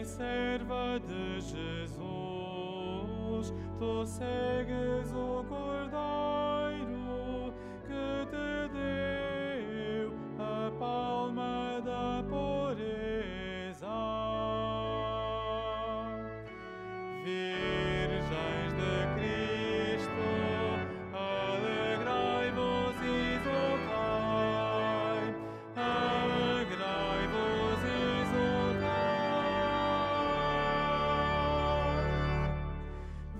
serva de Jesus, tu segues o Cordeiro que te deu a palma da pureza. Virgens de Cristo, alegrai-vos e exultai, alegrai-vos e exultai.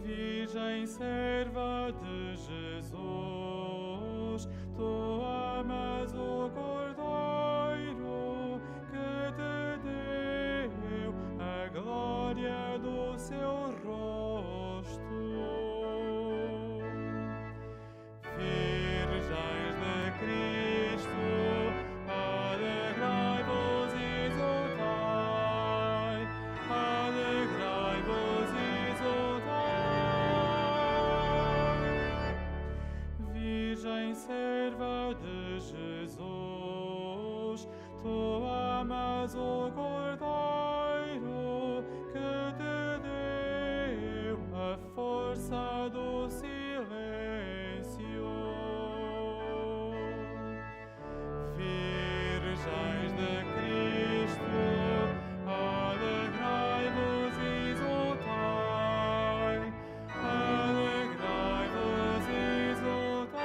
Virgem serva de Jesus, tu amas o Cordeiro que te deu a glória do seu rosto. Virgens de Cristo, alegrai-vos e exultai, alegrai-vos e exultai. Virgem serva de Jesus, tu amas o Cordeiro que te deu a força do silêncio. Virgens de Cristo, alegrai-vos e exultai, alegrai-vos e exultai.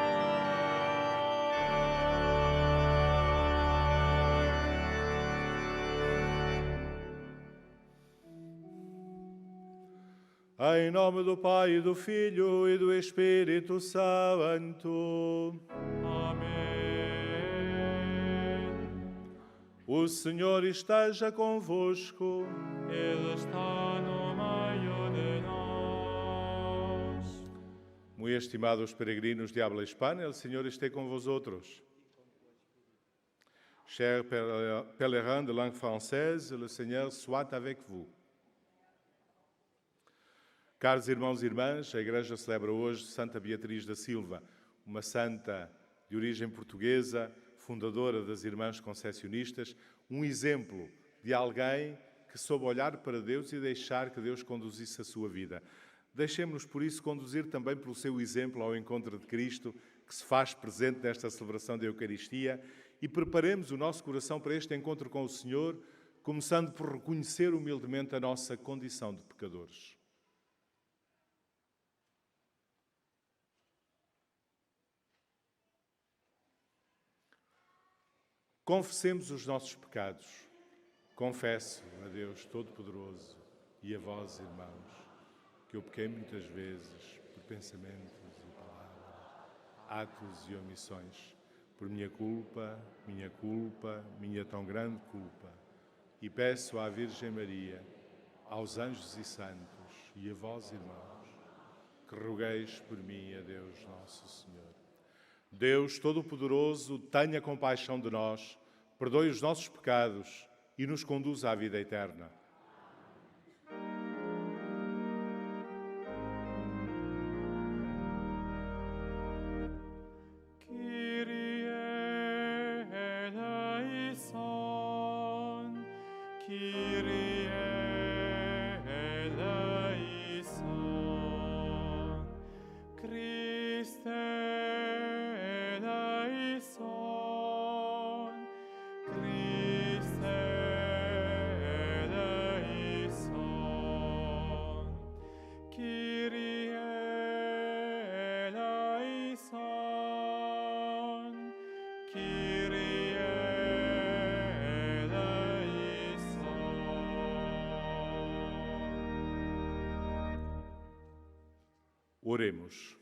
Em nome do Pai, do Filho e do Espírito Santo. Amém. O Senhor esteja convosco. Ele está no meio de nós. Muito estimados peregrinos de habla hispana, o Senhor esteja com vosotros. Chers pèlerins de langue française, le Seigneur soit avec vous. Caros irmãos e irmãs, a Igreja celebra hoje Santa Beatriz da Silva, uma santa de origem portuguesa, fundadora das Irmãs Concessionistas, um exemplo de alguém que soube olhar para Deus e deixar que Deus conduzisse a sua vida. Deixemos-nos, por isso, conduzir também pelo seu exemplo ao encontro de Cristo, que se faz presente nesta celebração da Eucaristia, e preparemos o nosso coração para este encontro com o Senhor, começando por reconhecer humildemente a nossa condição de pecadores. Confessemos os nossos pecados. Confesso a Deus Todo-Poderoso e a vós, irmãos, que eu pequei muitas vezes por pensamentos e palavras, atos e omissões, por minha culpa, minha tão grande culpa. E peço à Virgem Maria, aos anjos e santos e a vós, irmãos, que rogueis por mim a Deus Nosso Senhor. Deus Todo-Poderoso, tenha compaixão de nós, perdoe os nossos pecados e nos conduza à vida eterna. Kyrie eleison, Kyrie eleison, Christe eleison, Christe eleison, Kyrie eleison, Kyrie eleison. Oremos.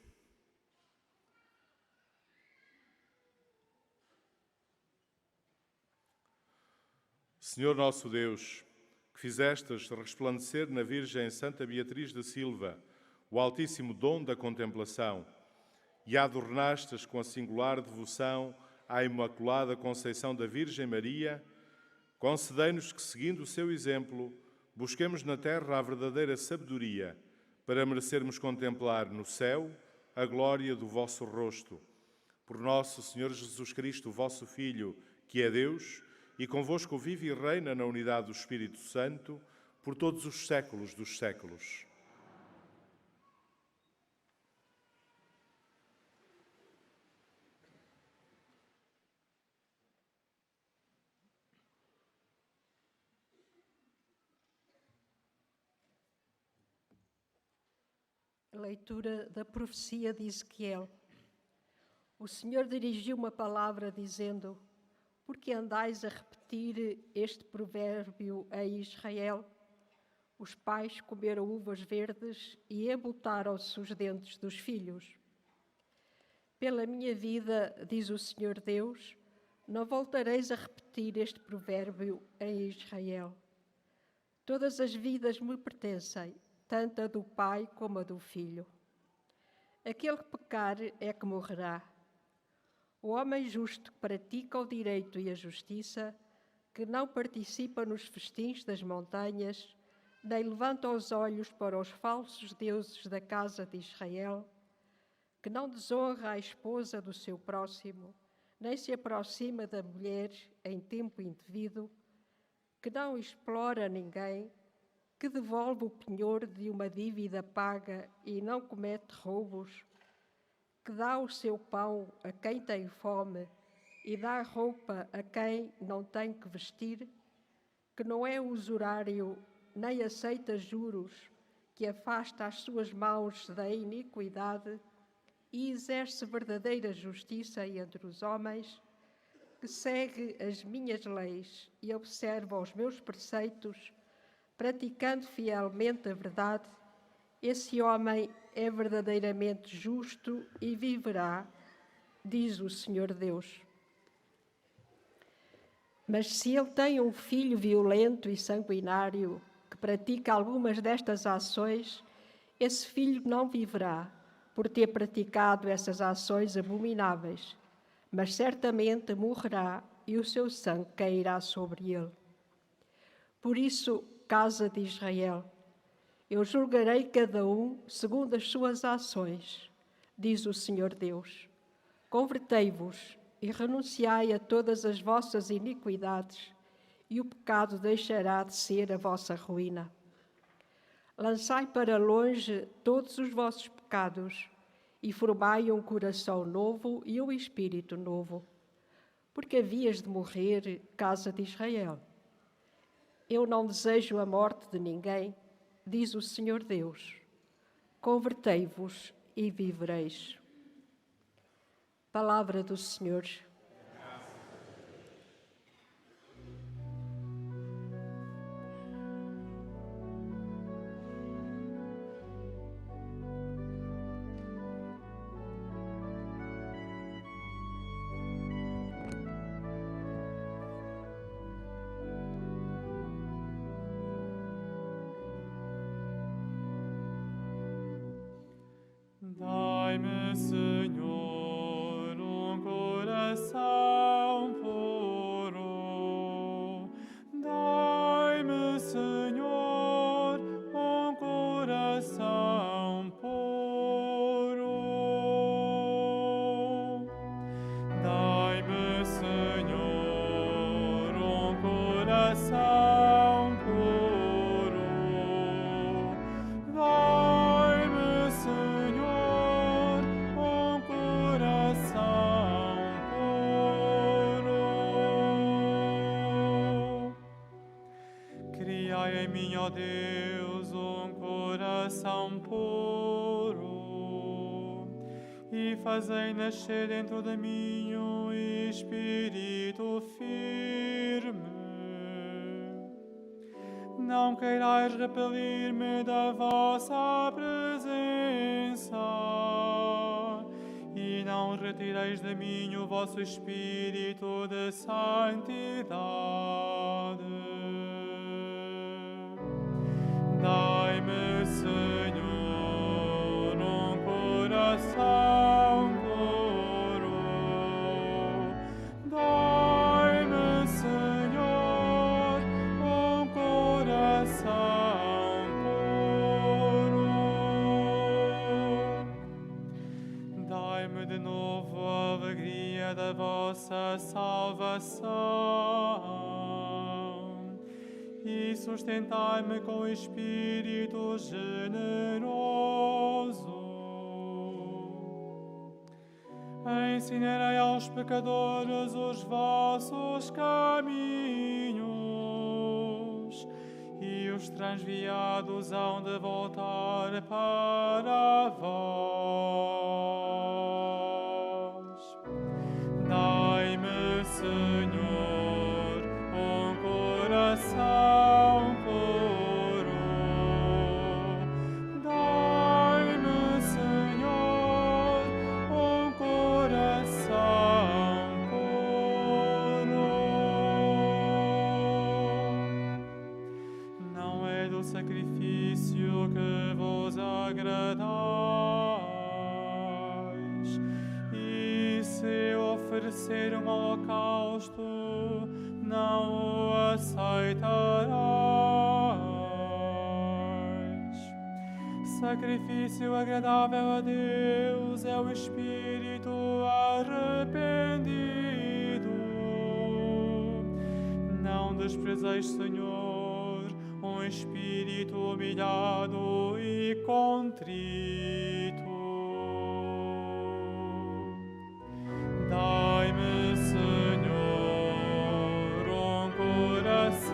Senhor nosso Deus, que fizestes resplandecer na Virgem Santa Beatriz da Silva o altíssimo dom da contemplação e a adornastes com a singular devoção à Imaculada Conceição da Virgem Maria, concedei-nos que, seguindo o seu exemplo, busquemos na terra a verdadeira sabedoria para merecermos contemplar no céu a glória do vosso rosto. Por nosso Senhor Jesus Cristo, vosso Filho, que é Deus, e convosco vive e reina na unidade do Espírito Santo, por todos os séculos dos séculos. Leitura da profecia de Ezequiel. O Senhor dirigiu uma palavra dizendo: por que andais a repetir este provérbio a Israel? Os pais comeram uvas verdes e embutaram-se os dentes dos filhos. Pela minha vida, diz o Senhor Deus, não voltareis a repetir este provérbio em Israel. Todas as vidas me pertencem, tanto a do pai como a do filho. Aquele que pecar é que morrerá. O homem justo que pratica o direito e a justiça, que não participa nos festins das montanhas, nem levanta os olhos para os falsos deuses da casa de Israel, que não desonra a esposa do seu próximo, nem se aproxima da mulher em tempo indevido, que não explora ninguém, que devolve o penhor de uma dívida paga e não comete roubos, que dá o seu pão a quem tem fome e dá roupa a quem não tem que vestir, que não é usurário nem aceita juros, que afasta as suas mãos da iniquidade e exerce verdadeira justiça entre os homens, que segue as minhas leis e observa os meus preceitos, praticando fielmente a verdade, esse homem é verdadeiramente justo e viverá, diz o Senhor Deus. Mas se ele tem um filho violento e sanguinário que pratica algumas destas ações, esse filho não viverá por ter praticado essas ações abomináveis, mas certamente morrerá e o seu sangue cairá sobre ele. Por isso, casa de Israel, eu julgarei cada um segundo as suas ações, diz o Senhor Deus. Convertei-vos e renunciai a todas as vossas iniquidades, e o pecado deixará de ser a vossa ruína. Lançai para longe todos os vossos pecados, e formai um coração novo e um espírito novo, porque havias de morrer, casa de Israel. Eu não desejo a morte de ninguém, diz o Senhor Deus. Convertei-vos e vivereis. Palavra do Senhor. Dai-me, Senhor, um coração puro. Dai-me, Senhor, um coração puro. Dai-me, Senhor, um coração puro. Dai-me, Senhor, um coração puro. Criai em mim, ó Deus, um coração puro e fazei nascer dentro de mim um espírito firme. Não queirais repelir-me da vossa presença e não retireis de mim o vosso espírito de santidade. Dai-me, Senhor, um coração puro. Dai-me, Senhor, um coração puro. Dai-me de novo a alegria da vossa salvação e e sustentai-me com espírito generoso. Ensinarei aos pecadores os vossos caminhos, e os transviados hão de voltar para vós. Dai-me, Senhor, um coração puro. Dai-me, Senhor, um coração puro. Não é do sacrifício que vos agradais, e se oferecer um holocausto, não o aceitarás. Sacrifício agradável a Deus é o espírito arrependido. Não desprezeis, Senhor, um espírito humilhado e contrito. Dai-me, Senhor, um coração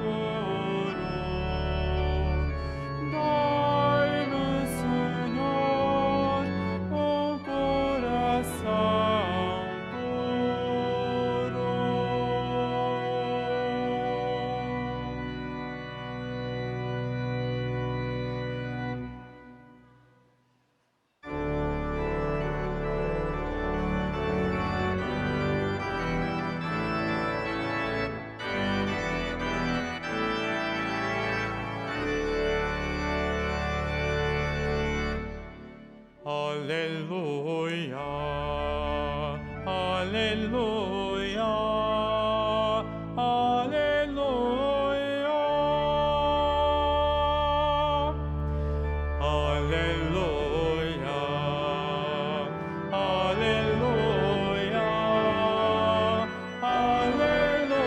puro. Dai-me, Senhor, um coração puro. Aleluia, aleluia, aleluia, aleluia, aleluia, aleluia.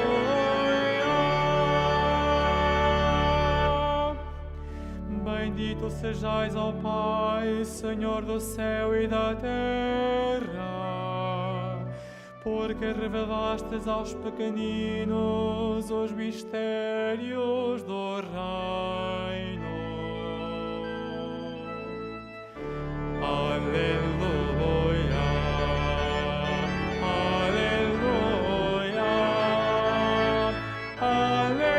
Bendito sejais, ó Pai, Senhor do céu e da terra, porque revelastes aos pequeninos os mistérios do reino. Aleluia, aleluia, aleluia.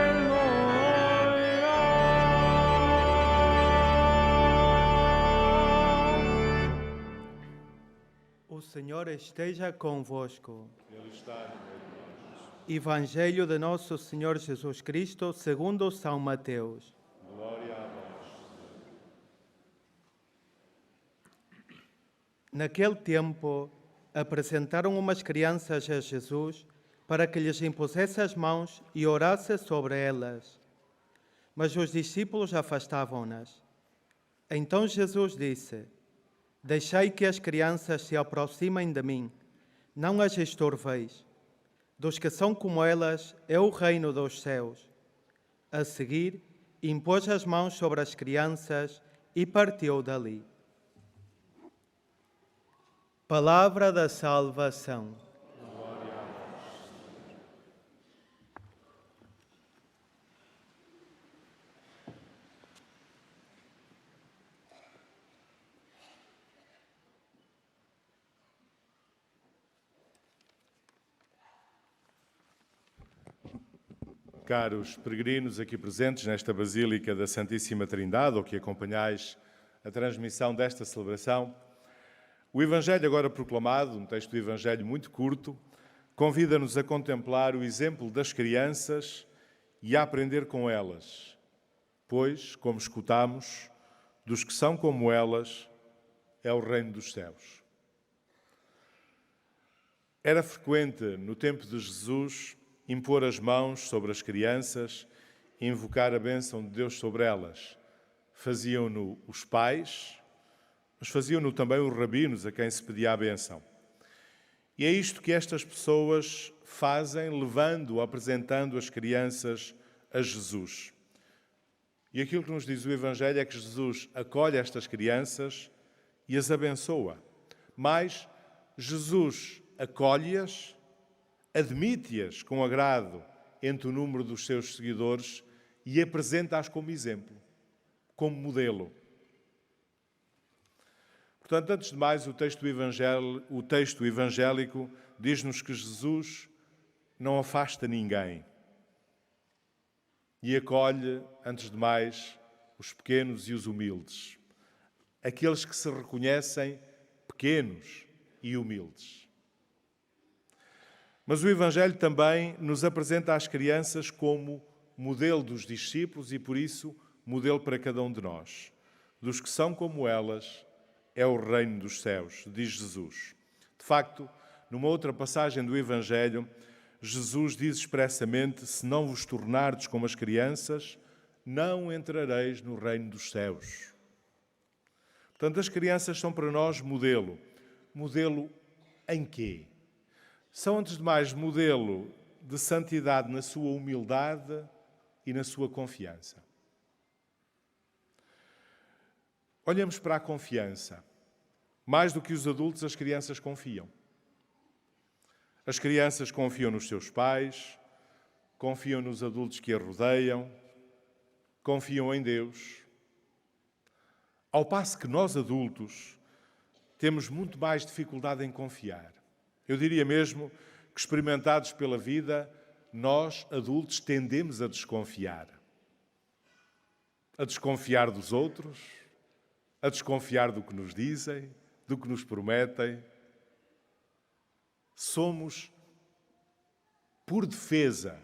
O Senhor esteja convosco. Ele está no meio de nós. Evangelho de nosso Senhor Jesus Cristo, segundo São Mateus. Glória a vós. Naquele tempo, apresentaram umas crianças a Jesus para que lhes impusesse as mãos e orasse sobre elas. Mas os discípulos afastavam-nas. Então Jesus disse: Deixai que as crianças se aproximem de mim, não as estorveis. Dos que são como elas é o reino dos céus. A seguir, impôs as mãos sobre as crianças e partiu dali. Palavra da salvação. Caros peregrinos aqui presentes nesta Basílica da Santíssima Trindade, ou que acompanhais a transmissão desta celebração, o Evangelho agora proclamado, um texto do Evangelho muito curto, convida-nos a contemplar o exemplo das crianças e a aprender com elas, pois, como escutamos, dos que são como elas é o reino dos céus. Era frequente, no tempo de Jesus, impor as mãos sobre as crianças e invocar a bênção de Deus sobre elas. Faziam-no os pais, mas faziam-no também os rabinos, a quem se pedia a bênção. E é isto que estas pessoas fazem, levando, apresentando as crianças a Jesus. E aquilo que nos diz o Evangelho é que Jesus acolhe estas crianças e as abençoa. Mas Jesus acolhe-as, admite-as com agrado entre o número dos seus seguidores e apresenta-as como exemplo, como modelo. Portanto, antes de mais, o texto evangélico diz-nos que Jesus não afasta ninguém e acolhe, antes de mais, os pequenos e os humildes, aqueles que se reconhecem pequenos e humildes. Mas o Evangelho também nos apresenta as crianças como modelo dos discípulos e, por isso, modelo para cada um de nós. Dos que são como elas, é o reino dos céus, diz Jesus. De facto, numa outra passagem do Evangelho, Jesus diz expressamente: se não vos tornardes como as crianças, não entrareis no reino dos céus. Portanto, as crianças são para nós modelo. Modelo em quê? São, antes de mais, modelo de santidade na sua humildade e na sua confiança. Olhamos para a confiança. Mais do que os adultos, as crianças confiam. As crianças confiam nos seus pais, confiam nos adultos que a rodeiam, confiam em Deus. Ao passo que nós, adultos, temos muito mais dificuldade em confiar. Eu diria mesmo que, experimentados pela vida, nós, adultos, tendemos a desconfiar. A desconfiar dos outros, a desconfiar do que nos dizem, do que nos prometem. Somos, por defesa,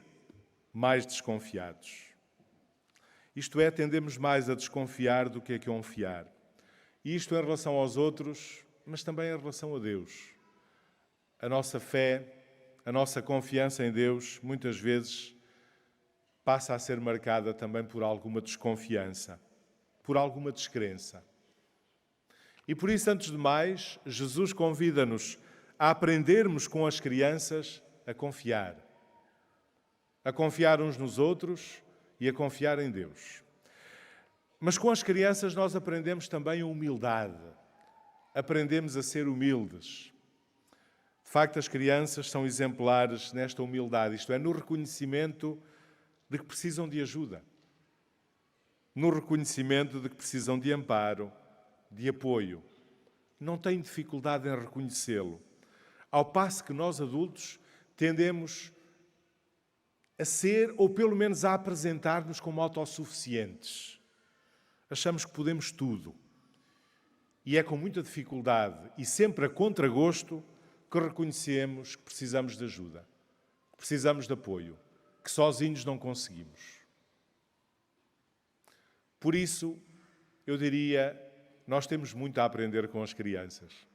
mais desconfiados. Isto é, tendemos mais a desconfiar do que a confiar. E isto em relação aos outros, mas também em relação a Deus. A nossa fé, a nossa confiança em Deus, muitas vezes, passa a ser marcada também por alguma desconfiança, por alguma descrença. E por isso, antes de mais, Jesus convida-nos a aprendermos com as crianças a confiar uns nos outros e a confiar em Deus. Mas com as crianças nós aprendemos também a humildade, aprendemos a ser humildes. De facto, as crianças são exemplares nesta humildade, isto é, no reconhecimento de que precisam de ajuda, no reconhecimento de que precisam de amparo, de apoio. Não têm dificuldade em reconhecê-lo. Ao passo que nós, adultos, tendemos a ser, ou pelo menos a apresentar-nos como autossuficientes. Achamos que podemos tudo. E é com muita dificuldade e sempre a contragosto que reconhecemos que precisamos de ajuda, que precisamos de apoio, que sozinhos não conseguimos. Por isso, eu diria, nós temos muito a aprender com as crianças.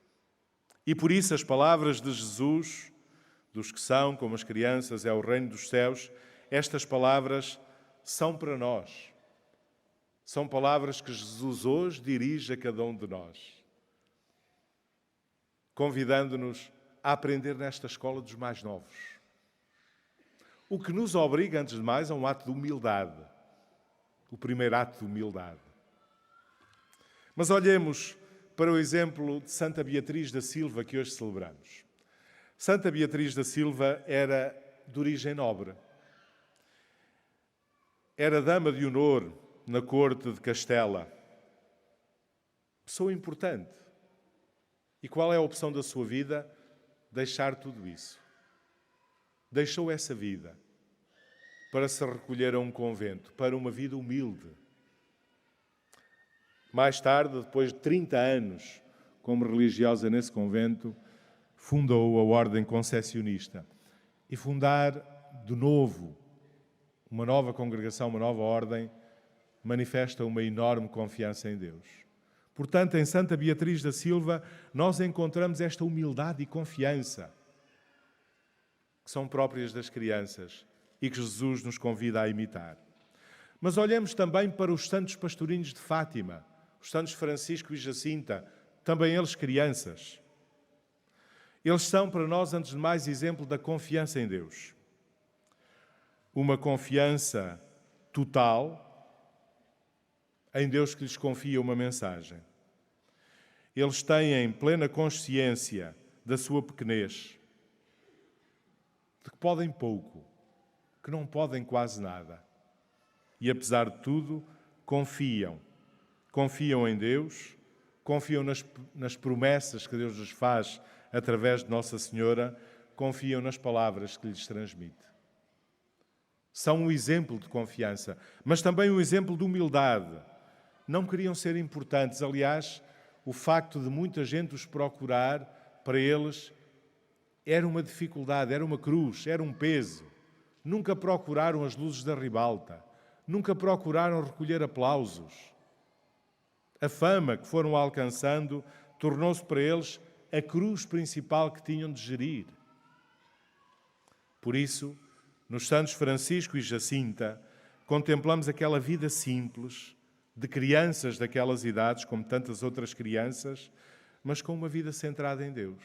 E por isso as palavras de Jesus, dos que são como as crianças, é o reino dos céus, estas palavras são para nós. São palavras que Jesus hoje dirige a cada um de nós, convidando-nos a aprender nesta escola dos mais novos. O que nos obriga, antes de mais, a um ato de humildade. O primeiro ato de humildade. Mas olhemos para o exemplo de Santa Beatriz da Silva, que hoje celebramos. Santa Beatriz da Silva era de origem nobre. Era dama de honor na corte de Castela. Pessoa importante. E qual é a opção da sua vida? Deixar tudo isso. Deixou essa vida para se recolher a um convento, para uma vida humilde. Mais tarde, depois de 30 anos como religiosa nesse convento, fundou a Ordem Concessionista. E fundar de novo uma nova congregação, uma nova ordem, manifesta uma enorme confiança em Deus. Portanto, em Santa Beatriz da Silva, nós encontramos esta humildade e confiança que são próprias das crianças e que Jesus nos convida a imitar. Mas olhemos também para os santos pastorinhos de Fátima, os santos Francisco e Jacinta, também eles crianças. Eles são para nós, antes de mais, exemplo da confiança em Deus. Uma confiança total em Deus que lhes confia uma mensagem. Eles têm plena consciência da sua pequenez, de que podem pouco, que não podem quase nada. E apesar de tudo, confiam em Deus, confiam nas promessas que Deus lhes faz através de Nossa Senhora, confiam nas palavras que lhes transmite. São um exemplo de confiança, mas também um exemplo de humildade. Não queriam ser importantes. Aliás, o facto de muita gente os procurar, para eles, era uma dificuldade, era uma cruz, era um peso. Nunca procuraram as luzes da ribalta, nunca procuraram recolher aplausos. A fama que foram alcançando tornou-se para eles a cruz principal que tinham de gerir. Por isso, nos Santos Francisco e Jacinta, contemplamos aquela vida simples, de crianças daquelas idades, como tantas outras crianças, mas com uma vida centrada em Deus.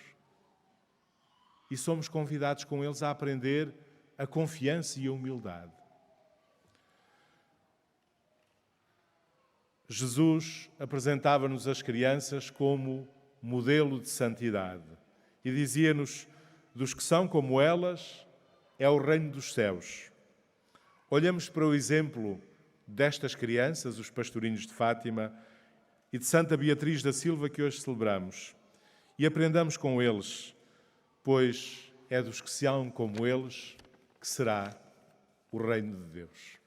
E somos convidados com eles a aprender a confiança e a humildade. Jesus apresentava-nos as crianças como modelo de santidade e dizia-nos: dos que são como elas é o reino dos céus. Olhamos para o exemplo destas crianças, os pastorinhos de Fátima, e de Santa Beatriz da Silva, que hoje celebramos, e aprendamos com eles, pois é dos que são como eles que será o reino de Deus.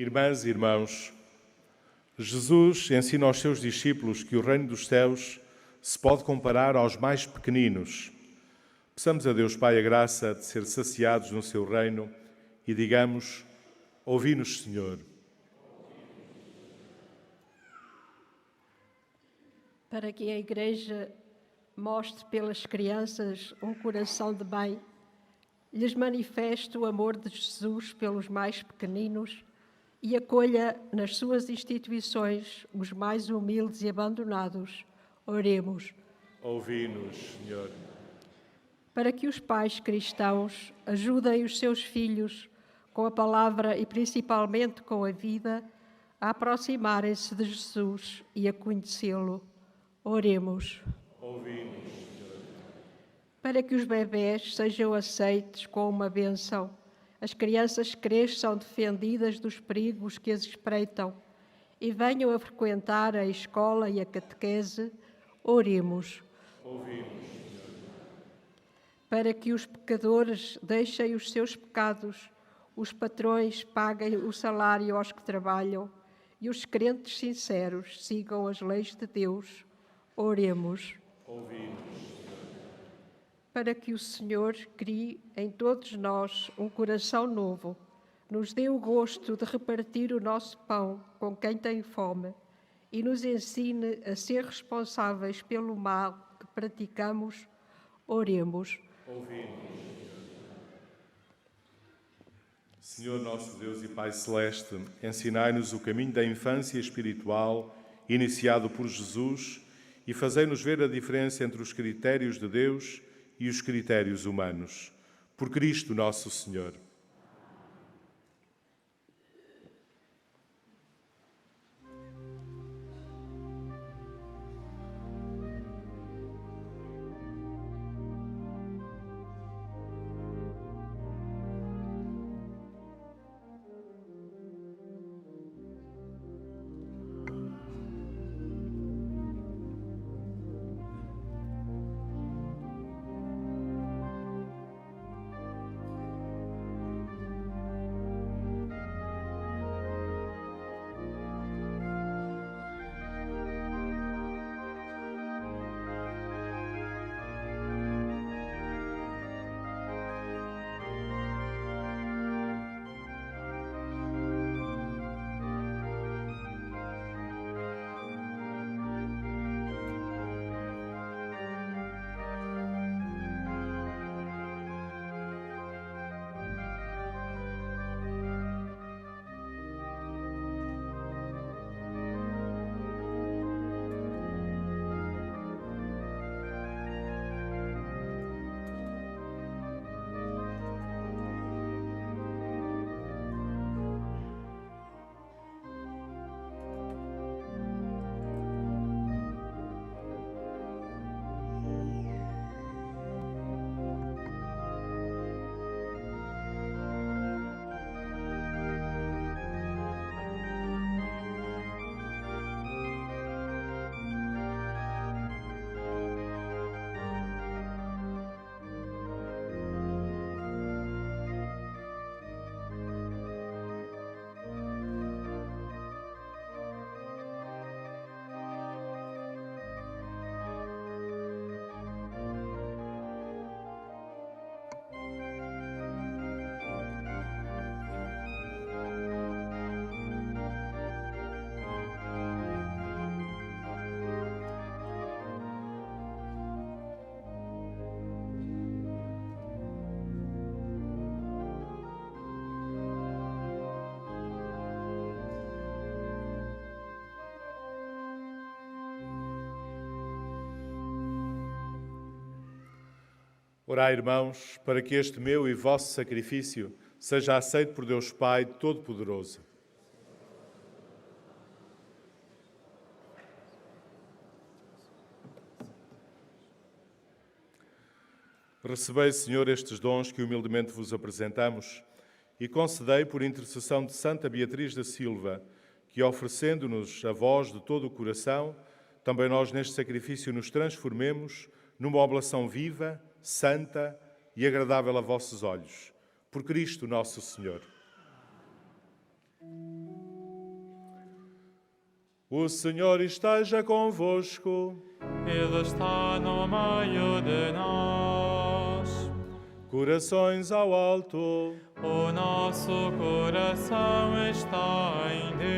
Irmãs e irmãos, Jesus ensina aos seus discípulos que o reino dos céus se pode comparar aos mais pequeninos. Peçamos a Deus Pai a graça de ser saciados no seu reino e digamos: ouvi-nos, Senhor. Para que a Igreja mostre pelas crianças um coração de bem, lhes manifeste o amor de Jesus pelos mais pequeninos e acolha nas suas instituições os mais humildes e abandonados. Oremos. Ouvi-nos, Senhor. Para que os pais cristãos ajudem os seus filhos com a palavra e principalmente com a vida a aproximarem-se de Jesus e a conhecê-lo. Oremos. Ouvi-nos, Senhor. Para que os bebés sejam aceites com uma bênção, as crianças cresçam defendidas dos perigos que as espreitam e venham a frequentar a escola e a catequese, oremos. Ouvi-nos, Senhor. Para que os pecadores deixem os seus pecados, os patrões paguem o salário aos que trabalham e os crentes sinceros sigam as leis de Deus, oremos. Ouvi-nos. Para que o Senhor crie em todos nós um coração novo, nos dê o gosto de repartir o nosso pão com quem tem fome e nos ensine a ser responsáveis pelo mal que praticamos, oremos. Ouvi-nos. Senhor nosso Deus e Pai Celeste, ensinai-nos o caminho da infância espiritual iniciado por Jesus e fazei-nos ver a diferença entre os critérios de Deus e os critérios humanos. Por Cristo nosso Senhor. Orai, irmãos, para que este meu e vosso sacrifício seja aceito por Deus Pai Todo-Poderoso. Recebei, Senhor, estes dons que humildemente vos apresentamos e concedei, por intercessão de Santa Beatriz da Silva, que, oferecendo-nos a vós de todo o coração, também nós neste sacrifício nos transformemos numa oblação viva, santa e agradável a vossos olhos. Por Cristo nosso Senhor. O Senhor esteja convosco. Ele está no meio de nós. Corações ao alto. O nosso coração está em Deus.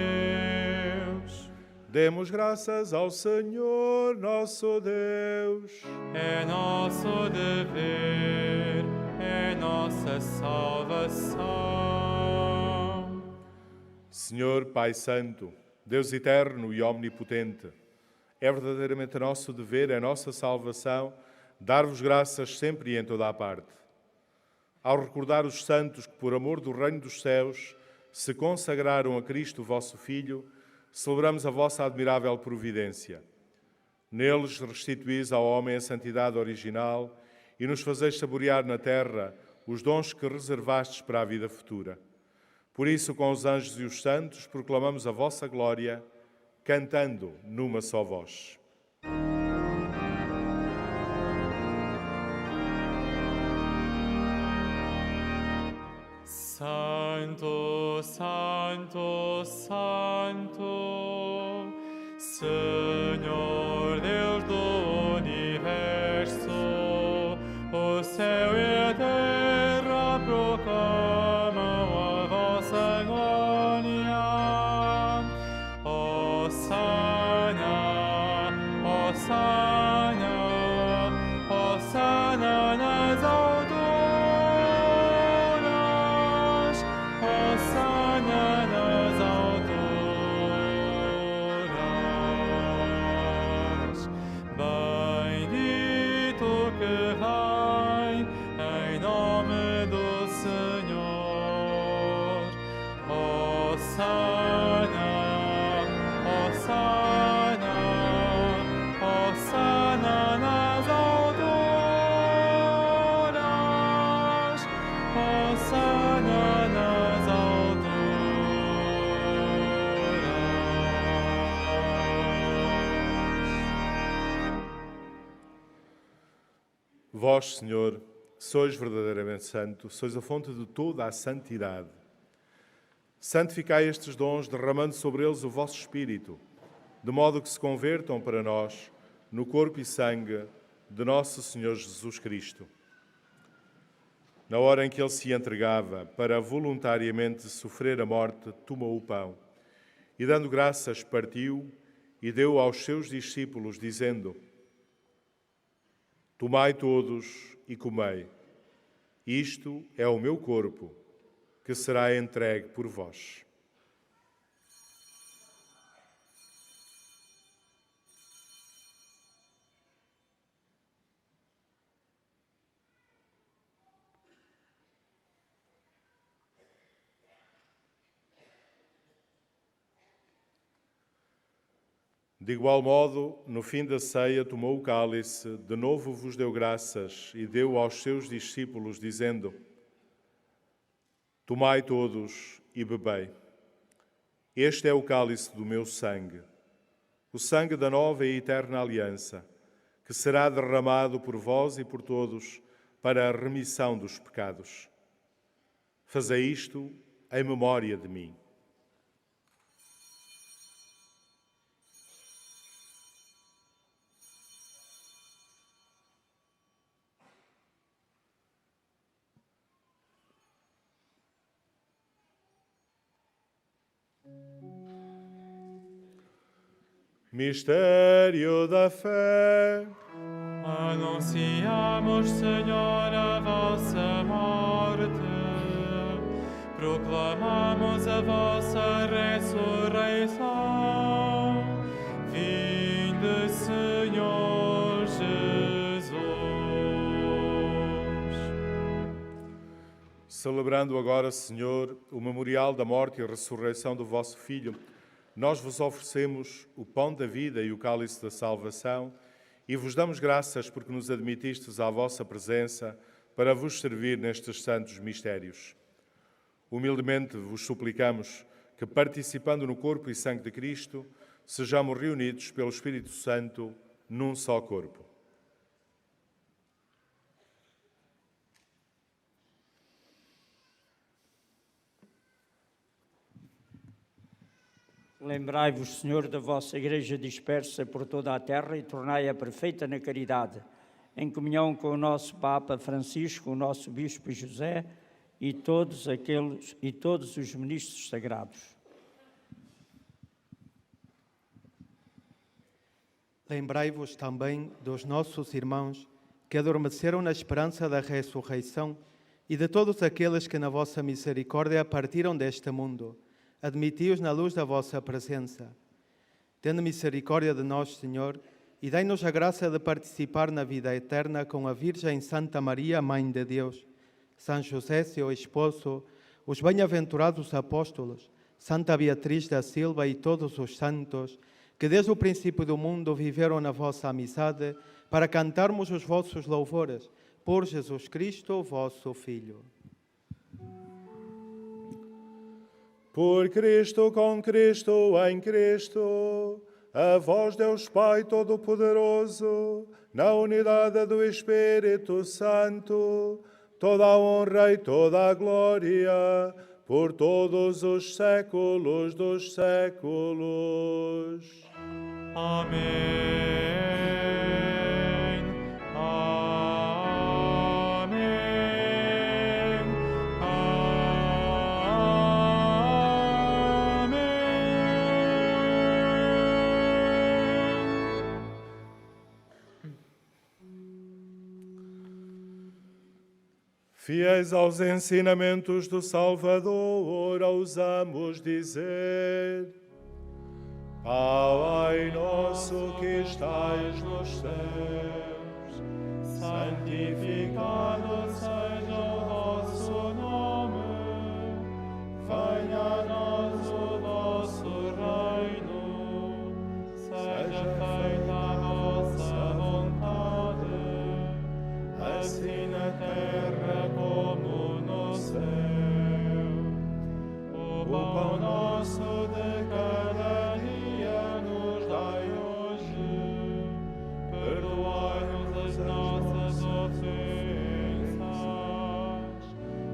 Demos graças ao Senhor nosso Deus. É nosso dever, é nossa salvação. Senhor Pai Santo, Deus eterno e omnipotente, é verdadeiramente nosso dever, é nossa salvação, dar-vos graças sempre e em toda a parte. Ao recordar os santos que, por amor do reino dos céus, se consagraram a Cristo, vosso Filho, celebramos a vossa admirável providência. Neles restituís ao homem a santidade original e nos fazeis saborear na terra os dons que reservastes para a vida futura. Por isso, com os anjos e os santos, proclamamos a vossa glória, cantando numa só voz. Santo, Santo, Santo, Senhor Deus do universo, o céu e a terra proclamam a vossa glória. Hosana, Hosana, Hosana nas alturas. Hosana nas alturas. Bendito que vem em nome do Senhor. Hosana, Hosana, Hosana nas alturas. Hosana nas alturas. Vós, Senhor, sois verdadeiramente santo, sois a fonte de toda a santidade. Santificai estes dons, derramando sobre eles o vosso Espírito, de modo que se convertam para nós no corpo e sangue de nosso Senhor Jesus Cristo. Na hora em que ele se entregava para voluntariamente sofrer a morte, tomou o pão e, dando graças, partiu e deu aos seus discípulos, dizendo: Tomai todos e comei. Isto é o meu corpo, que será entregue por vós. De igual modo, no fim da ceia, tomou o cálice, de novo vos deu graças e deu aos seus discípulos, dizendo: Tomai todos e bebei. Este é o cálice do meu sangue, o sangue da nova e eterna aliança, que será derramado por vós e por todos para a remissão dos pecados. Fazei isto em memória de mim. Mistério da fé. Anunciamos, Senhor, a vossa morte, proclamamos a vossa ressurreição. Vinde, Senhor Jesus. Celebrando agora, Senhor, o memorial da morte e ressurreição do vosso Filho, nós vos oferecemos o pão da vida e o cálice da salvação e vos damos graças porque nos admitistes à vossa presença para vos servir nestes santos mistérios. Humildemente vos suplicamos que, participando no corpo e sangue de Cristo, sejamos reunidos pelo Espírito Santo num só corpo. Lembrai-vos, Senhor, da vossa Igreja dispersa por toda a terra e tornai-a perfeita na caridade, em comunhão com o nosso Papa Francisco, o nosso Bispo José e todos os ministros sagrados. Lembrai-vos também dos nossos irmãos que adormeceram na esperança da ressurreição e de todos aqueles que na vossa misericórdia partiram deste mundo. Admiti-os na luz da vossa presença. Tende misericórdia de nós, Senhor, e dai-nos a graça de participar na vida eterna com a Virgem Santa Maria, Mãe de Deus, São José, seu esposo, os bem-aventurados apóstolos, Santa Beatriz da Silva e todos os santos, que desde o princípio do mundo viveram na vossa amizade, para cantarmos os vossos louvores, por Jesus Cristo, vosso Filho. Por Cristo, com Cristo, em Cristo, a vós, Deus Pai Todo-Poderoso, na unidade do Espírito Santo, toda a honra e toda a glória, por todos os séculos dos séculos. Amém. Fiéis aos ensinamentos do Salvador, ousamos dizer: Pai nosso que estais nos céus, santificado seja o vosso nome. Venha a nós o vosso reino. Seja feita a vossa vontade, assim na terra como no céu. O pão nosso de cada dia nos dai hoje. Perdoai-nos as nossas ofensas,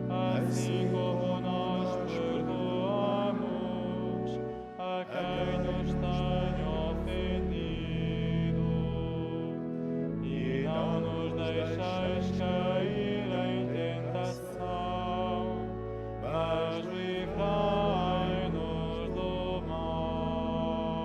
assim como nós perdoamos a quem nos tem ofendido. E não nos deixeis cair em tentação, mas livrai-nos do mal.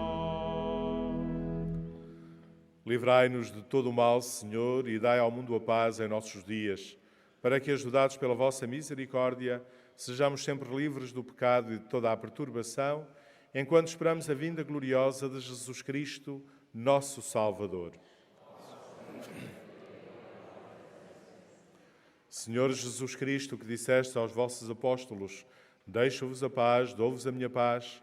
Livrai-nos de todo o mal, Senhor, e dai ao mundo a paz em nossos dias, para que, ajudados pela vossa misericórdia, sejamos sempre livres do pecado e de toda a perturbação, enquanto esperamos a vinda gloriosa de Jesus Cristo, nosso Salvador. Senhor Jesus Cristo, que disseste aos vossos apóstolos: deixo-vos a paz, dou-vos a minha paz.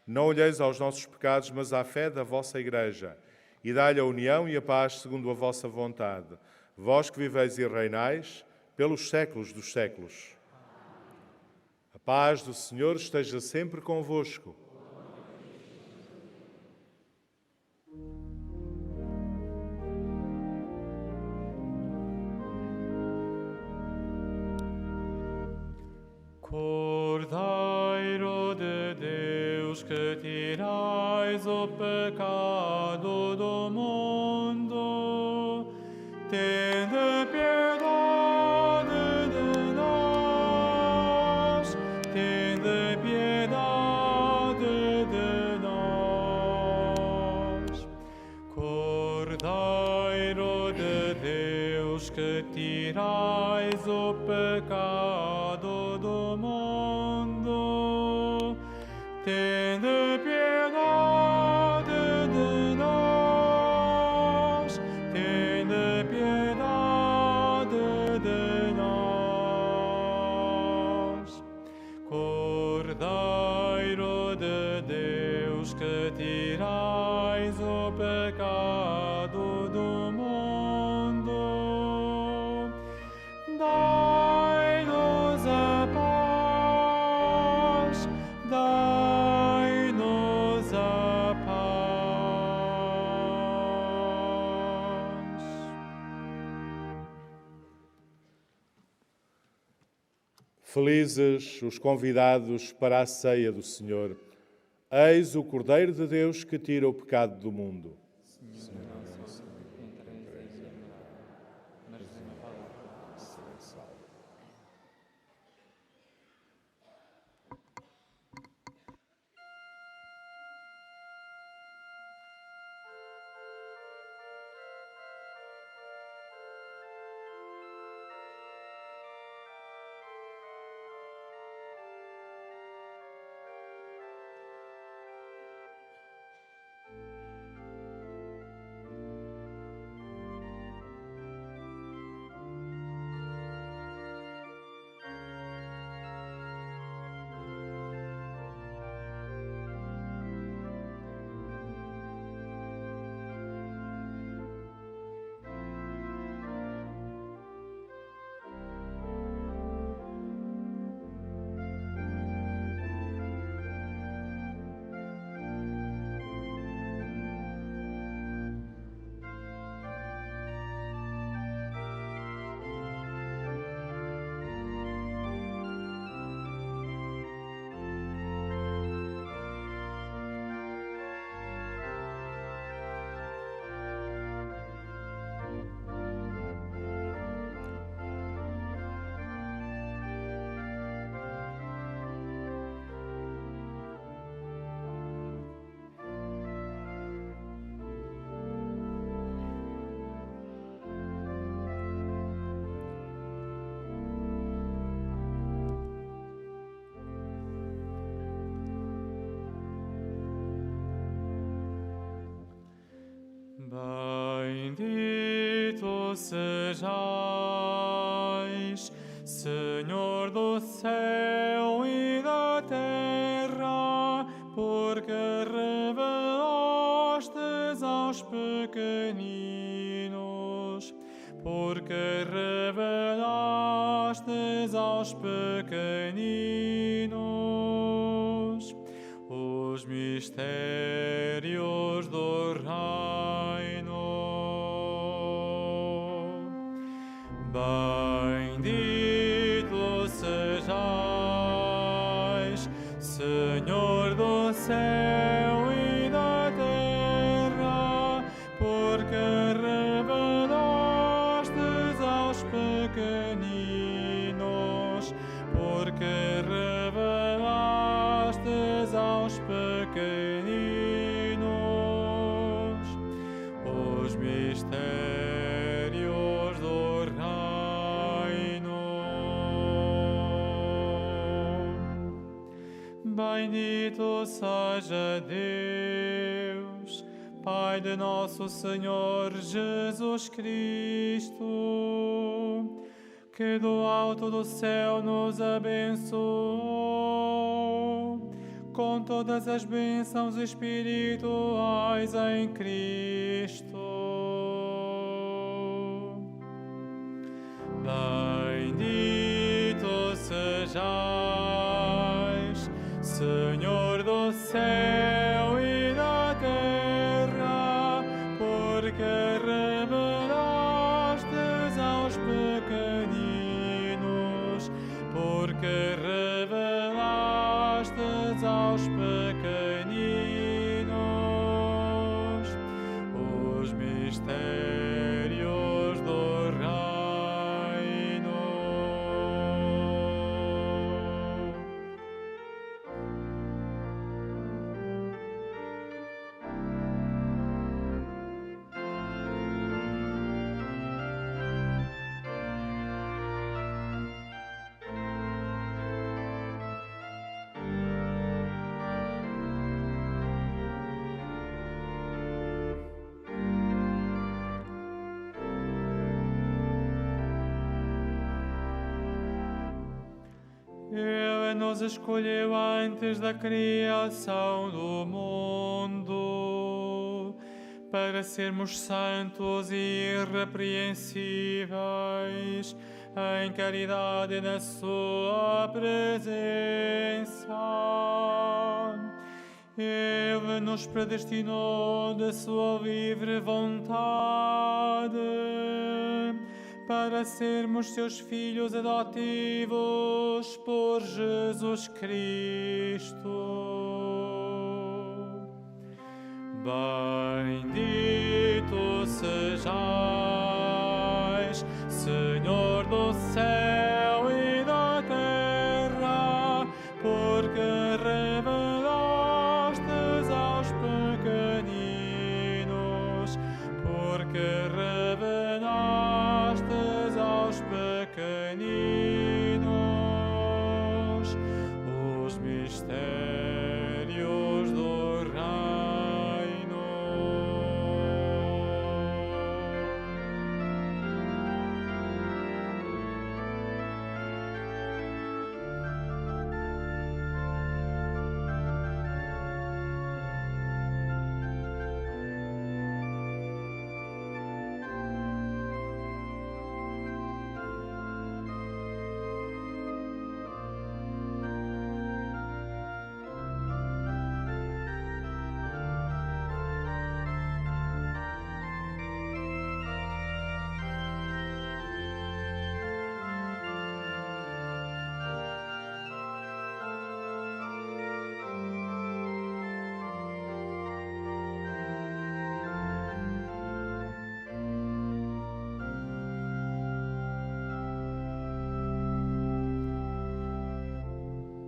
Não olheis aos nossos pecados, mas à fé da vossa Igreja, e dai-lhe a união e a paz segundo a vossa vontade. Vós que viveis e reinais pelos séculos dos séculos. A paz do Senhor esteja sempre convosco. Cordeiro de Deus, que tirais o pecado do mundo, tende piedade de nós, tende piedade de nós. Cordeiro de Deus, que tirais o pecado do mundo, tende piedade de nós, tende piedade de nós. pecado do mundo. Dai-nos a paz, dai-nos a paz. Felizes os convidados para a ceia do Senhor. Eis o Cordeiro de Deus que tira o pecado do mundo. Bendito sejais, Senhor do céu e da terra, porque revelastes aos pequeninos, os mistérios do reino. Bendito sejais, Senhor do céu e da terra, porque revelastes aos pequeninos, os mistérios do reino. Bendito seja Deus, Pai de nosso Senhor Jesus Cristo, que do alto do céu nos abençoou com todas as bênçãos espirituais em Cristo. Bendito sejais, Senhor do céu e da terra, porque revelastes aos pequeninos, aos pequeninos, os mistérios do reino. Ele nos escolheu antes da criação do mundo, para sermos santos e irrepreensíveis em caridade na sua presença. Ele nos predestinou de sua livre vontade para sermos seus filhos adotivos por Jesus Cristo. Bendito sejais, Senhor do céu e da terra, porque revelastes aos pequeninos, porque revelastes aos pequeninos os mistérios do reino.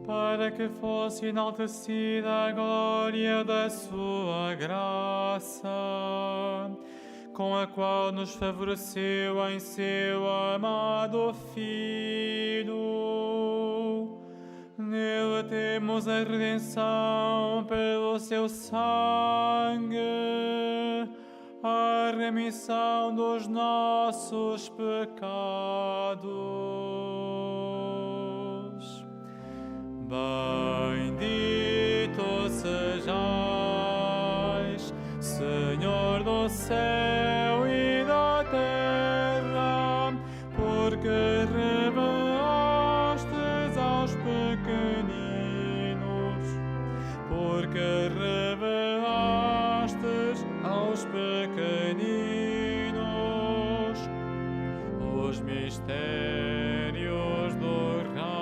Para que fosse enaltecida a glória da sua graça, com a qual nos favoreceu em seu amado Filho. Nele temos a redenção pelo seu sangue, a remissão dos nossos pecados. Bendito sejais, Senhor do céu e da terra, porque revelastes aos pequeninos, porque revelastes aos pequeninos os mistérios do reino.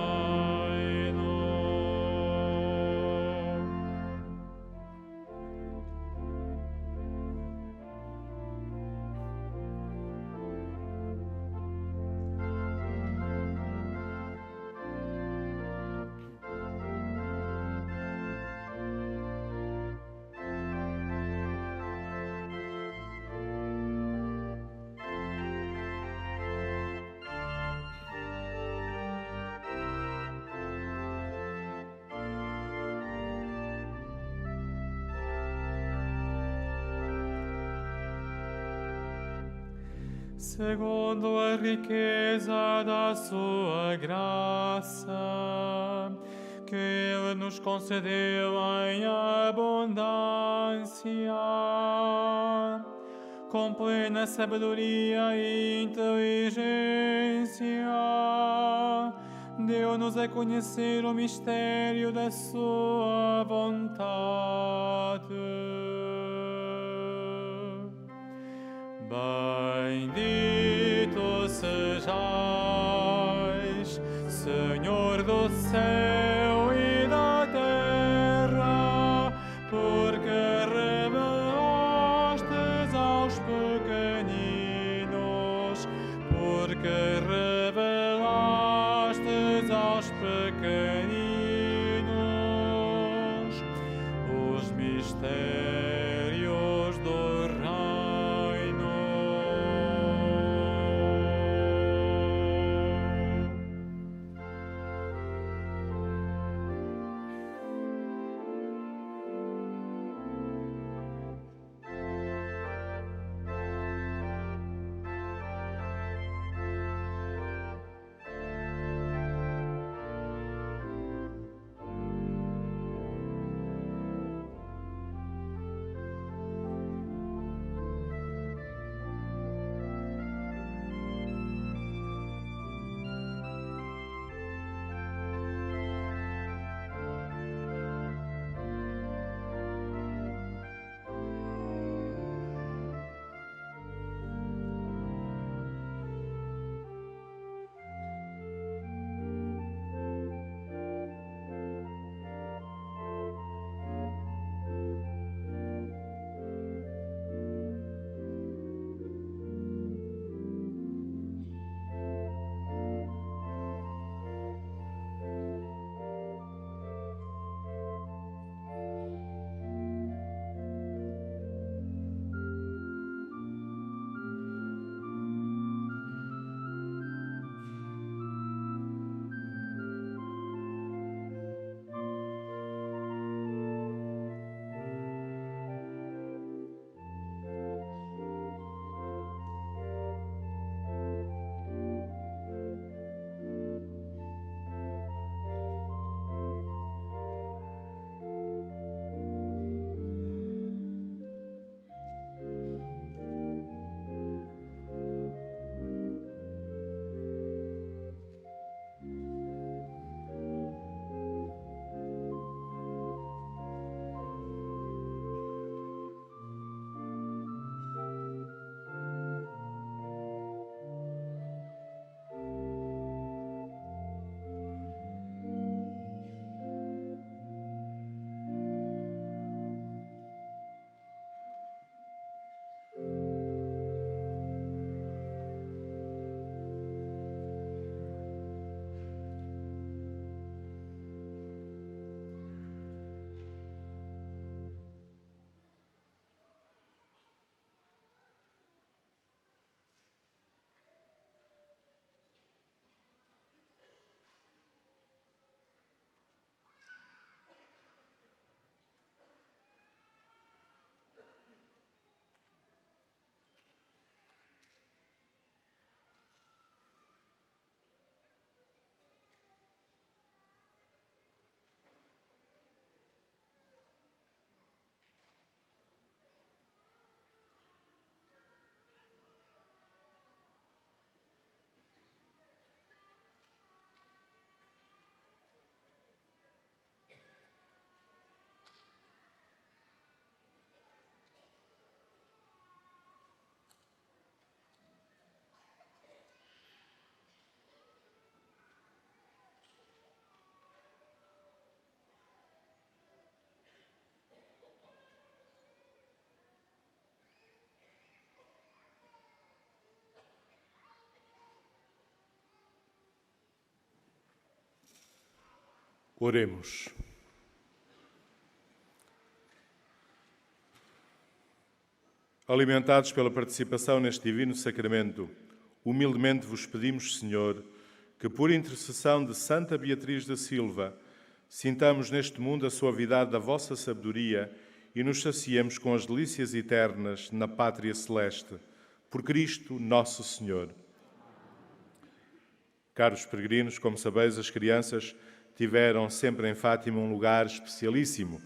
Segundo a riqueza da sua graça, que Ele nos concedeu em abundância, com plena sabedoria e inteligência, deu-nos a conhecer o mistério da sua vontade. Bendito sejais, Senhor do céu e da terra, porque revelastes aos pequeninos, porque revelastes aos pequeninos os mistérios do reino. Oremos. Alimentados pela participação neste divino sacramento, humildemente vos pedimos, Senhor, que por intercessão de Santa Beatriz da Silva, sintamos neste mundo a suavidade da vossa sabedoria e nos saciemos com as delícias eternas na pátria celeste. Por Cristo, nosso Senhor. Caros peregrinos, como sabeis, as crianças tiveram sempre em Fátima um lugar especialíssimo,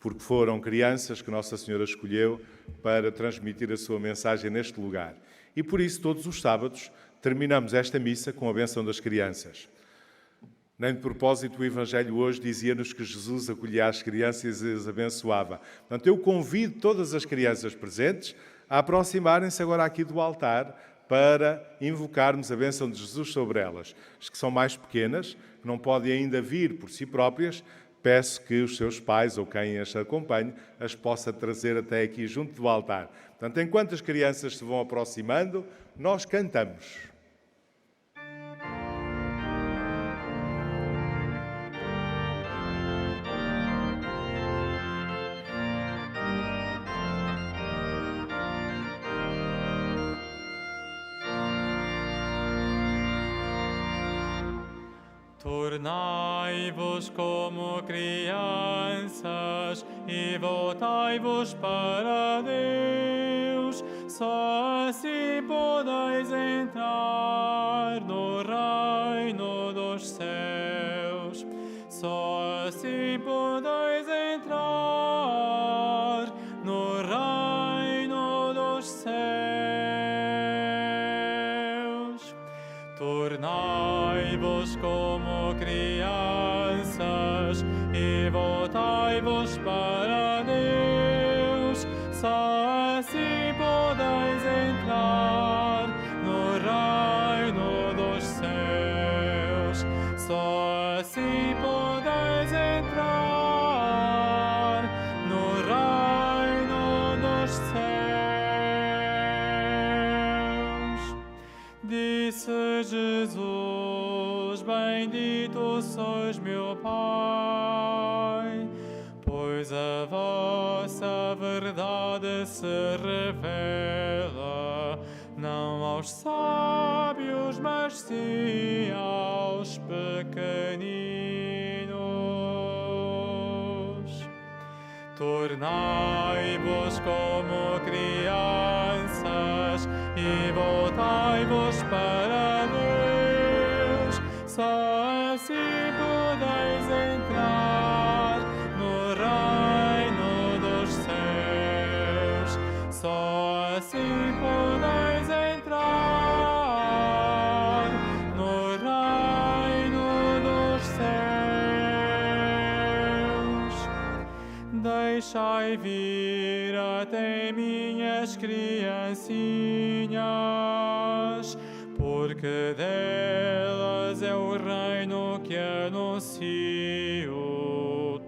porque foram crianças que Nossa Senhora escolheu para transmitir a sua mensagem neste lugar. E por isso, todos os sábados, terminamos esta missa com a bênção das crianças. Nem de propósito, o Evangelho hoje dizia-nos que Jesus acolhia as crianças e as abençoava. Portanto, eu convido todas as crianças presentes a aproximarem-se agora aqui do altar para invocarmos a bênção de Jesus sobre elas. As que são mais pequenas, que não podem ainda vir por si próprias, peço que os seus pais ou quem as acompanhe as possa trazer até aqui junto do altar. Portanto, enquanto as crianças se vão aproximando, nós cantamos. Tornai-vos como crianças e voltai-vos para Deus, só assim podeis entrar no reino dos céus. Só assim podeis entrar no reino dos céus. Tornai-vos como crianças e voltai-vos para Deus, só assim podeis entrar no reino dos céus. Só assim podeis entrar no reino dos céus. Disse Jesus: bendito sois, meu Pai, pois a vossa verdade se revela não aos sábios, mas sim aos pequeninos. Tornai-vos como crianças e voltai-vos para Deus, só assim podeis entrar no reino dos céus. Só assim podeis entrar no reino dos céus. Deixai vir até minhas criancinhas, porque delas é o reino que anuncio.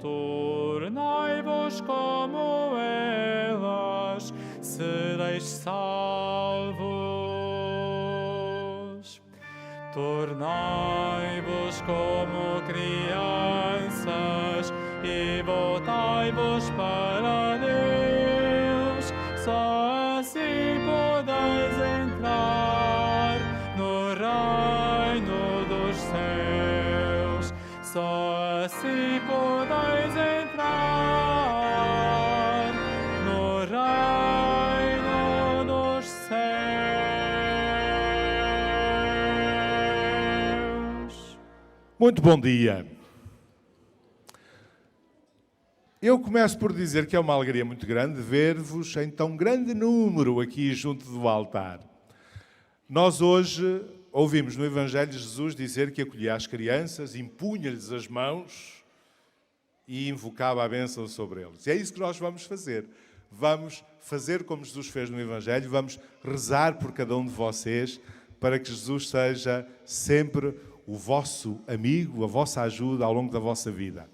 Tornai-vos como elas, sereis salvos. Tornai-vos como crianças e voltai-vos para Deus, só assim podeis entrar no reino dos céus. Só assim podeis entrar no reino dos céus. Muito bom dia. Eu começo por dizer que é uma alegria muito grande ver-vos em tão grande número aqui junto do altar. Nós hoje ouvimos no Evangelho Jesus dizer que acolhia as crianças, impunha-lhes as mãos e invocava a bênção sobre eles. E é isso que nós vamos fazer. Vamos fazer como Jesus fez no Evangelho, vamos rezar por cada um de vocês para que Jesus seja sempre o vosso amigo, a vossa ajuda ao longo da vossa vida.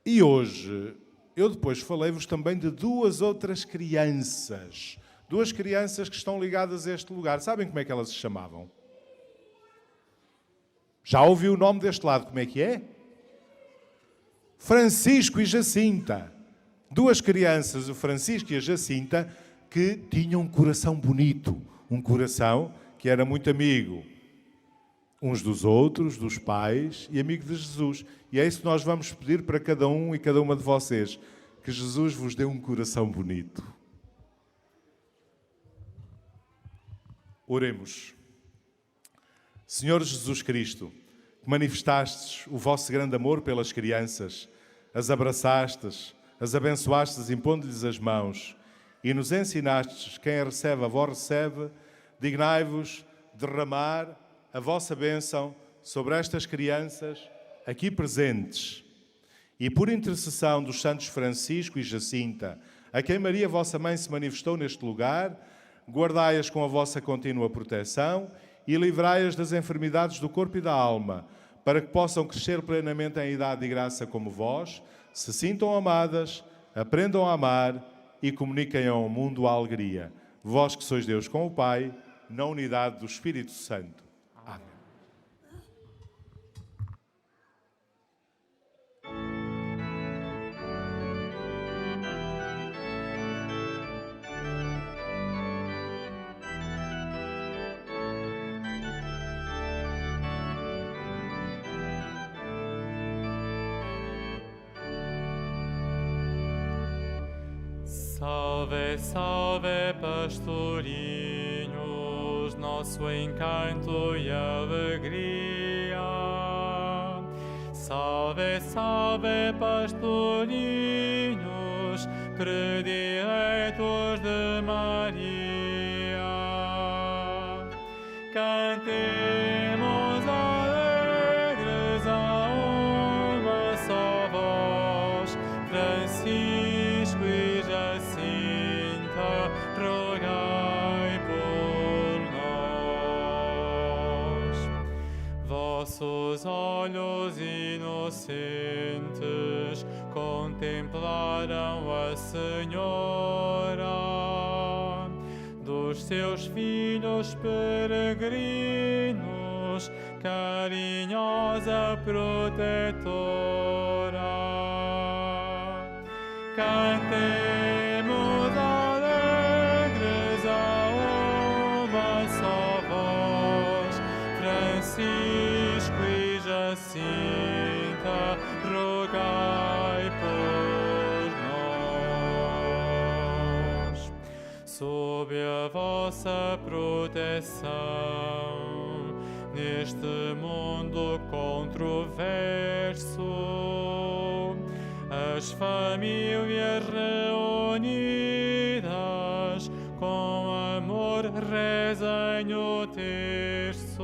E hoje, eu depois falei-vos também de duas outras crianças. Duas crianças que estão ligadas a este lugar. Sabem como é que elas se chamavam? Já ouviu o nome deste lado? Como é que é? Francisco e Jacinta. Duas crianças, o Francisco e a Jacinta, que tinham um coração bonito. Um coração que era muito amigo uns dos outros, dos pais e amigo de Jesus. E é isso que nós vamos pedir para cada um e cada uma de vocês. Que Jesus vos dê um coração bonito. Oremos. Senhor Jesus Cristo, que manifestastes o vosso grande amor pelas crianças, as abraçastes, as abençoastes impondo-lhes as mãos e nos ensinastes quem recebe, a vós recebe, dignai-vos derramar a vossa bênção sobre estas crianças aqui presentes. E por intercessão dos santos Francisco e Jacinta, a quem Maria, vossa mãe, se manifestou neste lugar, guardai-as com a vossa contínua proteção e livrai-as das enfermidades do corpo e da alma, para que possam crescer plenamente em idade e graça como vós, se sintam amadas, aprendam a amar e comuniquem ao mundo a alegria. Vós que sois Deus com o Pai, na unidade do Espírito Santo. Amém. Salve, salve, pastorinhos, nosso encanto e alegria. Salve, salve, pastorinhos, prediletos de Maria. Cantemos alegres a uma só voz, Francisco e Jacinta, rogai por nós. Vossos olhos inocentes contemplaram a Senhora, dos seus filhos peregrinos, carinhosa protetora. Cantemos alegres a uma só voz, Francisco e Jacinta, rogai por nós. Sob a vossa proteção, neste mundo controverso, as famílias reunidas com amor rezem o terço.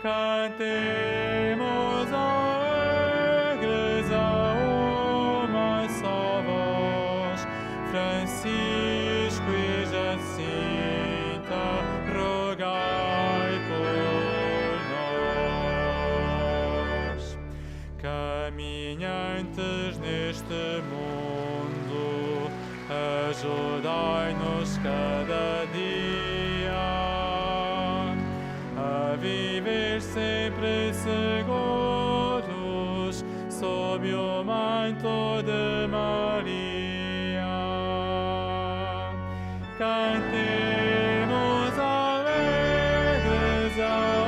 Cantemos alegres a uma só voz, Francisco e Jacinta, rogai por nós. Caminhantes neste mundo, ajudai-nos cada dia a viver sempre seguros sob o manto de Maria. Cantemos alegres a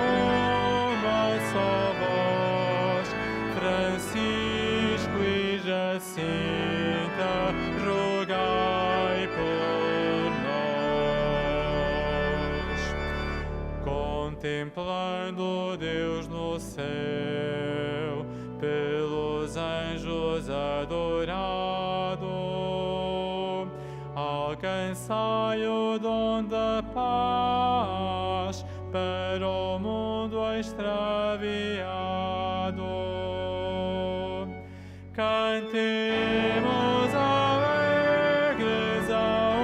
uma só voz, Francisco e Jacinta, rogai por nós. Contemplando Deus no céu, pelos anjos adorado, alcançai o dom da paz para o mundo extraviado. Cantemos alegres a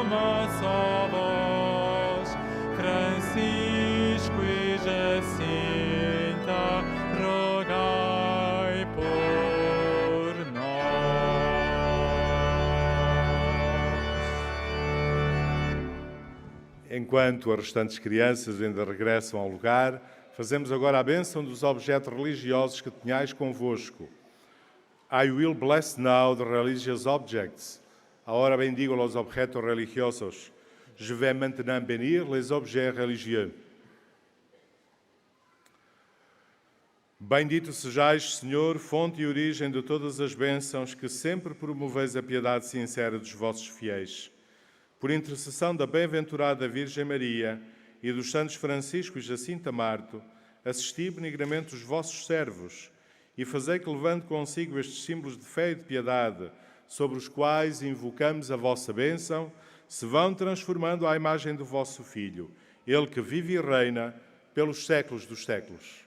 uma só voz, Francisco e Jacinta, rogai por nós. Enquanto as restantes crianças ainda regressam ao lugar, Fazemos agora a bênção dos objetos religiosos que tenhais convosco. I will bless now the religious objects. Ahora bendigo los objetos religiosos. Je vais maintenant bénir les objets religieux. Bendito sejais, Senhor, fonte e origem de todas as bênçãos, que sempre promoveis a piedade sincera dos vossos fiéis. Por intercessão da bem-aventurada Virgem Maria e dos santos Francisco e Jacinta Marto, assisti benignamente os vossos servos e fazei que, levando consigo estes símbolos de fé e de piedade, sobre os quais invocamos a vossa bênção, se vão transformando à imagem do vosso Filho, Ele que vive e reina pelos séculos dos séculos.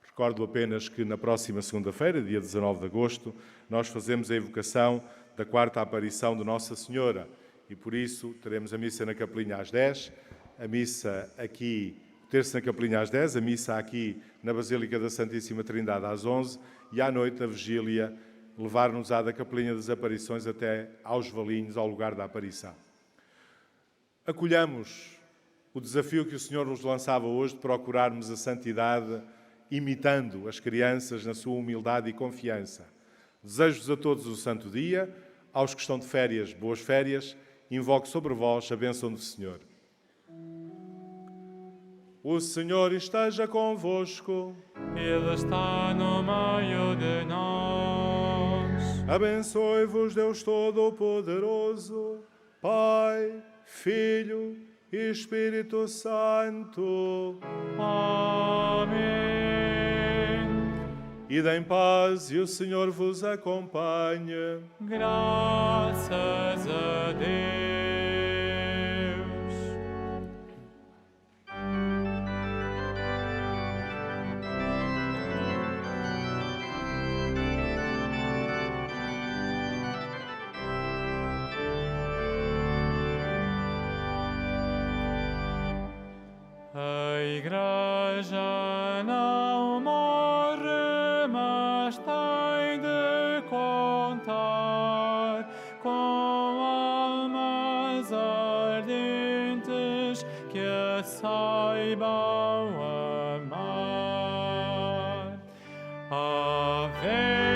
Recordo apenas que na próxima segunda-feira, dia 19 de agosto, nós fazemos a evocação da quarta aparição de Nossa Senhora e, por isso, teremos a missa na Capelinha às 10, a missa aqui, o terço na Capelinha às 10, a missa aqui na Basílica da Santíssima Trindade às 11 e à noite a vigília levar-nos-á da Capelinha das Aparições até aos Valinhos, ao lugar da aparição. Acolhamos o desafio que o Senhor nos lançava hoje de procurarmos a santidade imitando as crianças na sua humildade e confiança. Desejo-vos a todos um santo dia, aos que estão de férias, boas férias, invoco sobre vós a bênção do Senhor. O Senhor esteja convosco. Ele está no meio de nós. Abençoe-vos Deus Todo-Poderoso, Pai, Filho e Espírito Santo. Amém. Ide em paz e o Senhor vos acompanhe. Graças a Deus. A Igreja não morre, mas tem de contar com almas ardentes que a saibam amar. Ave